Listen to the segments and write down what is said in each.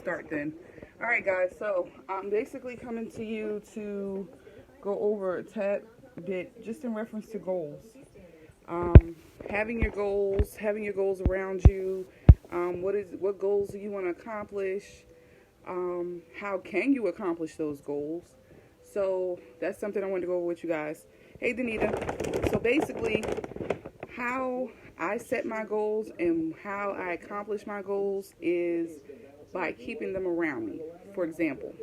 start then. All right, guys. So I'm basically coming to you to go over a tad bit just in reference to goals. Um, having your goals around you. What goals do you want to accomplish? How can you accomplish those goals? So that's something I wanted to go over with you guys. Hey, Danita. So basically, how I set my goals and how I accomplish my goals is by keeping them around me. For example,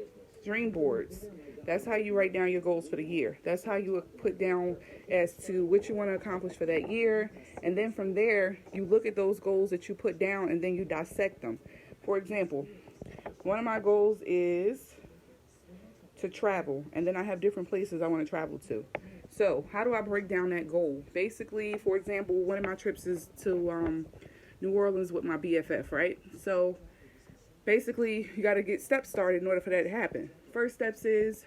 dream boards. That's how you write down your goals for the year. That's how you put down as to what you want to accomplish for that year. And then from there, you look at those goals that you put down and then you dissect them. For example, one of my goals is to travel. And then I have different places I want to travel to. So how do I break down that goal? Basically, for example, one of my trips is to New Orleans with my BFF, right? So basically, you got to get steps started in order for that to happen. First steps is,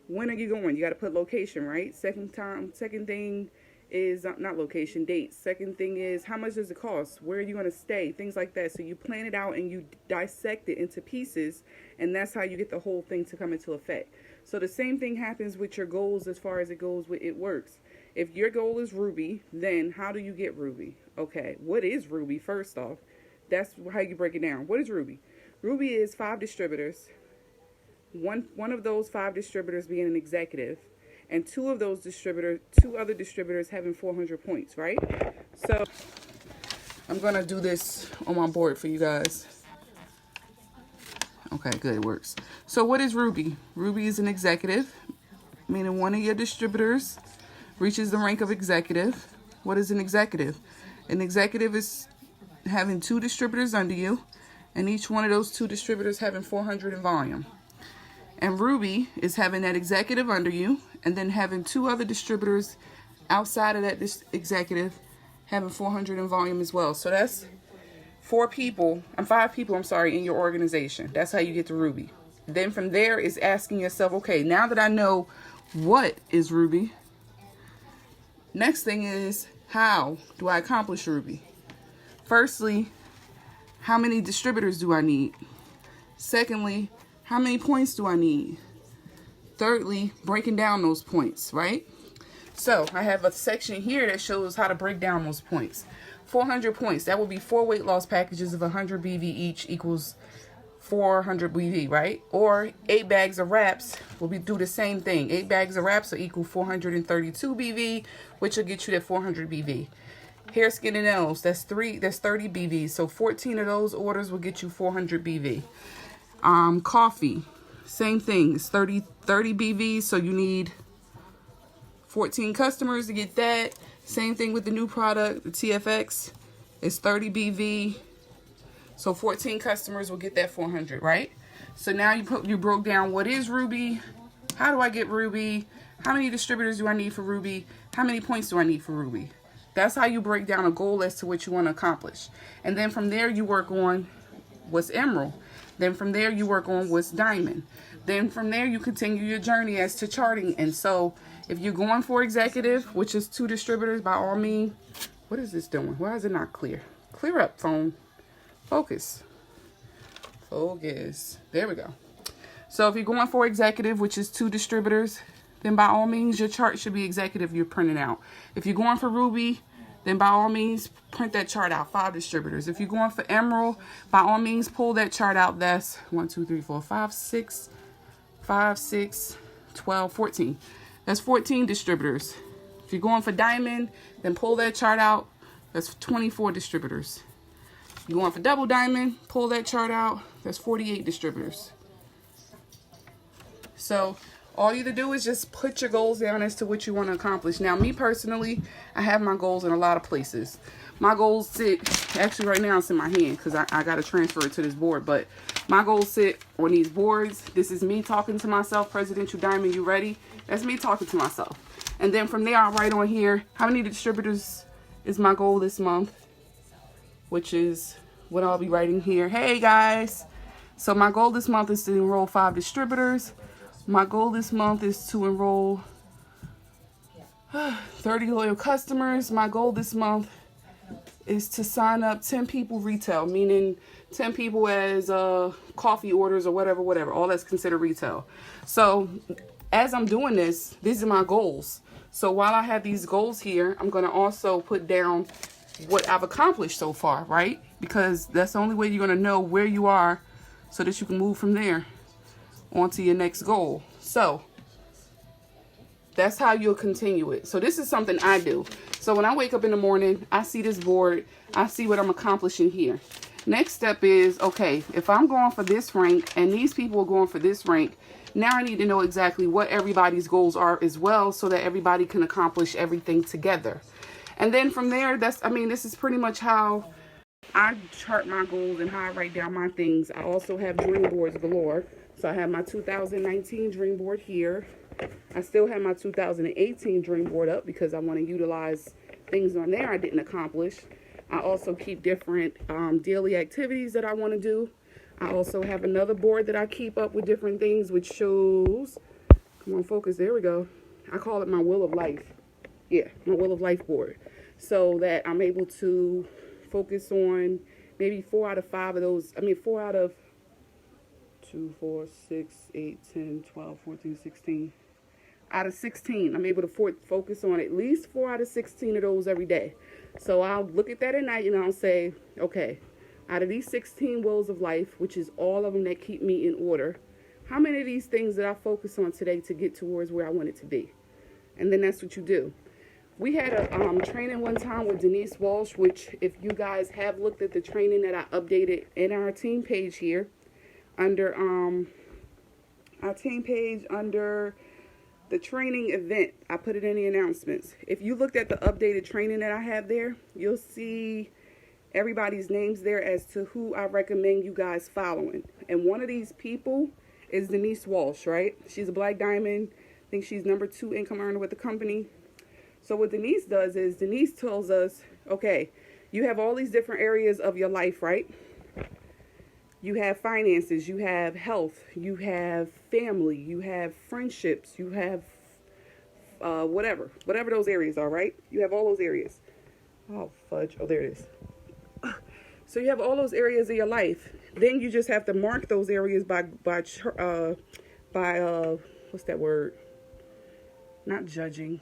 when are you going? You got to put location, right? Second thing is not location, dates. Second thing is, how much does it cost? Where are you going to stay? Things like that. So you plan it out and you dissect it into pieces, and that's how you get the whole thing to come into effect. So the same thing happens with your goals as far as it goes with it works. If your goal is Ruby, then how do you get Ruby? Okay, what is Ruby first off? That's how you break it down. What is Ruby? Ruby is 5 distributors. One of those 5 distributors being an executive, and two other distributors having 400 points, right? So I'm gonna do this on my board for you guys. Okay, good, it works. So what is Ruby? Ruby is an executive, meaning one of your distributors reaches the rank of executive. What is an executive? An executive is having 2 distributors under you, and each one of those 2 distributors having 400 in volume. And Ruby is having that executive under you, and then having 2 other distributors outside of that executive having 400 in volume as well. So that's 5 people, in your organization. That's how you get to Ruby. Then from there is asking yourself, okay, now that I know what is Ruby, next thing is, how do I accomplish Ruby? Firstly, how many distributors do I need? Secondly, how many points do I need? Thirdly, breaking down those points, right? So I have a section here that shows how to break down those points. 400 points, that will be 4 weight loss packages of 100 BV each equals 400 BV, right? Or 8 bags of wraps will do the same thing. 8 bags of wraps will equal 432 BV, which will get you that 400 BV. Hair, skin, and nails, that's 30 BV. So 14 of those orders will get you 400 BV. Coffee, same thing. It's 30 BV, so you need 14 customers to get that. Same thing with the new product, the TFX. It's 30 BV, so 14 customers will get that 400, right? So now you broke down what is Ruby, how do I get Ruby, how many distributors do I need for Ruby, how many points do I need for Ruby. That's how you break down a goal as to what you want to accomplish. And then from there, you work on what's Emerald. Then from there, you work on what's Diamond. Then from there, you continue your journey as to charting. And so if you're going for executive, which is 2 distributors, by all means, what is this doing? Why is it not clear? Clear up, phone. Focus. Focus. There we go. So if you're going for executive, which is 2 distributors, then by all means, your chart should be executive you're printing out. If you're going for Ruby, then by all means, print that chart out, 5 distributors. If you're going for Emerald, by all means, pull that chart out. That's 1, 2, 3, 4, 5, 6, 12, 14. That's 14 distributors. If you're going for Diamond, then pull that chart out. That's 24 distributors. You're going for Double Diamond, pull that chart out. That's 48 distributors. So all you have to do is just put your goals down as to what you want to accomplish. Now, me personally, I have my goals in a lot of places. My goals sit, actually right now it's in my hand because I got to transfer it to this board. But my goals sit on these boards. This is me talking to myself. Presidential Diamond, you ready? That's me talking to myself. And then from there, I'll write on here, how many distributors is my goal this month? Which is what I'll be writing here. Hey, guys. So my goal this month is to enroll 5 distributors. My goal this month is to enroll 30 loyal customers. My goal this month is to sign up 10 people retail, meaning 10 people as coffee orders or whatever, all that's considered retail. So as I'm doing this, these are my goals. So while I have these goals here, I'm going to also put down what I've accomplished so far, right? Because that's the only way you're going to know where you are so that you can move from there on to your next goal. So that's how you'll continue it. So this is something I do. So when I wake up in the morning, I see this board, I see what I'm accomplishing here. Next step is, okay, if I'm going for this rank and these people are going for this rank, now I need to know exactly what everybody's goals are as well so that everybody can accomplish everything together. And then from there, this is pretty much how I chart my goals and how I write down my things. I also have dream boards galore. So I have my 2019 dream board here. I still have my 2018 dream board up because I want to utilize things on there I didn't accomplish. I also keep different daily activities that I want to do. I also have another board that I keep up with different things, which shows, come on, focus, there we go. I call it my Wheel of Life. Yeah, my Wheel of Life board. So that I'm able to focus on maybe 4 out of 5 of those. 4 out of 2, 4, 6, 8, 10, 12, 14, 16. Out of 16, I'm able to focus on at least 4 out of 16 of those every day. So I'll look at that at night and I'll say, okay, out of these 16 wills of life, which is all of them that keep me in order, how many of these things did I focus on today to get towards where I want it to be? And then that's what you do. We had a training one time with Denise Walsh, which if you guys have looked at the training that I updated in our team page here, under our team page under the training event, I put it in the announcements. If you looked at the updated training that I have there, you'll see everybody's names there as to who I recommend you guys following. And one of these people is Denise Walsh, right? She's a Black Diamond. I think she's number 2 income earner with the company. So what Denise does is Denise tells us, okay, you have all these different areas of your life, right? You have finances, you have health, you have family, you have friendships, you have whatever those areas are, right? You have all those areas. Oh, fudge. Oh, there it is. So you have all those areas of your life. Then you just have to mark those areas by what's that word? Not judging.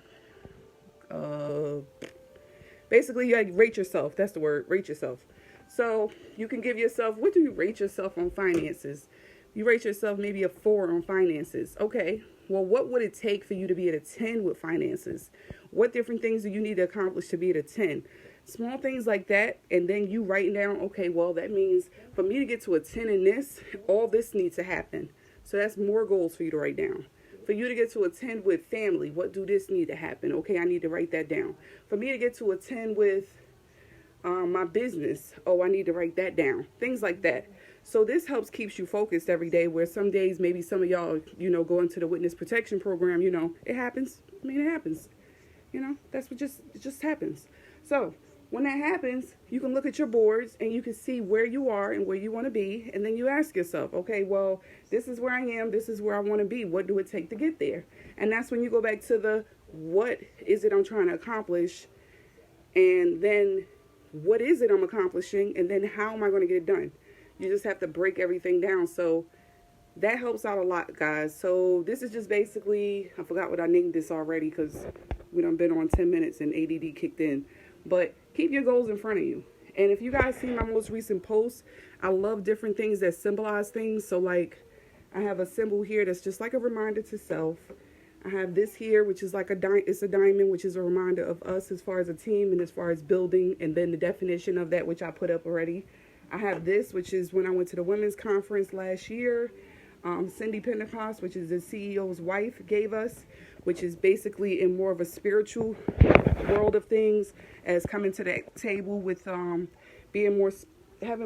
Basically, you rate yourself. That's the word. Rate yourself. So you can give yourself, what do you rate yourself on finances? You rate yourself maybe a 4 on finances. Okay, well, what would it take for you to be at a 10 with finances? What different things do you need to accomplish to be at a 10? Small things like that, and then you writing down, okay, well, that means for me to get to a 10 in this, all this needs to happen. So that's more goals for you to write down. For you to get to a 10 with family, what do this need to happen? Okay, I need to write that down. For me to get to a 10 with my business, oh, I need to write that down. Things like that. So this helps keeps you focused every day, where some days maybe some of y'all, go into the witness protection program, it happens. It happens. That's what it just happens. So when that happens, you can look at your boards and you can see where you are and where you want to be. And then you ask yourself, okay, well, this is where I am. This is where I want to be. What do it take to get there? And that's when you go back to the, what is it I'm trying to accomplish? And then what is it I'm accomplishing? And then how am I going to get it done? You just have to break everything down. So that helps out a lot, guys. So this is just basically, I forgot what I named this already because we done been on 10 minutes and ADD kicked in. But keep your goals in front of you. And if you guys see my most recent posts, I love different things that symbolize things. So like I have a symbol here that's just like a reminder to self. I have this here, which is like it's a diamond, which is a reminder of us as far as a team and as far as building, and then the definition of that, which I put up already. I have this, which is when I went to the women's conference last year. Cindy Pentecost, which is the CEO's wife, gave us, which is basically in more of a spiritual world of things, as coming to the table with having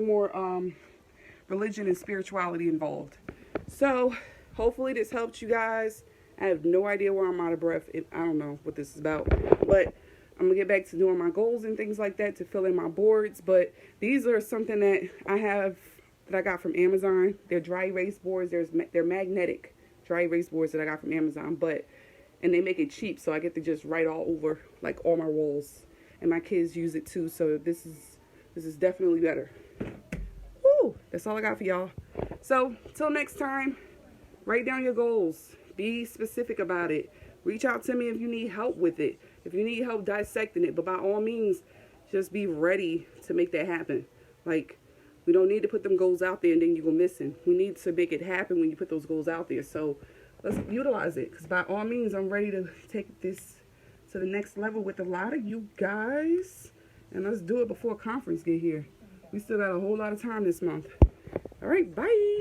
more religion and spirituality involved. So hopefully this helped you guys. I have no idea why I'm out of breath. I don't know what this is about, but I'm going to get back to doing my goals and things like that to fill in my boards. But these are something that I got from Amazon. They're dry erase boards. They're magnetic dry erase boards that I got from Amazon, and they make it cheap, so I get to just write all over, like all my walls. And my kids use it too, so this is This is definitely better. Woo! That's all I got for y'all. So, till next time, write down your goals. Be specific about it. Reach out to me if you need help with it. If you need help dissecting it. But by all means, just be ready to make that happen. Like, we don't need to put them goals out there and then you go missing. We need to make it happen when you put those goals out there. So, let's utilize it. Because by all means, I'm ready to take this to the next level with a lot of you guys. And let's do it before conference get here. We still got a whole lot of time this month. All right, bye.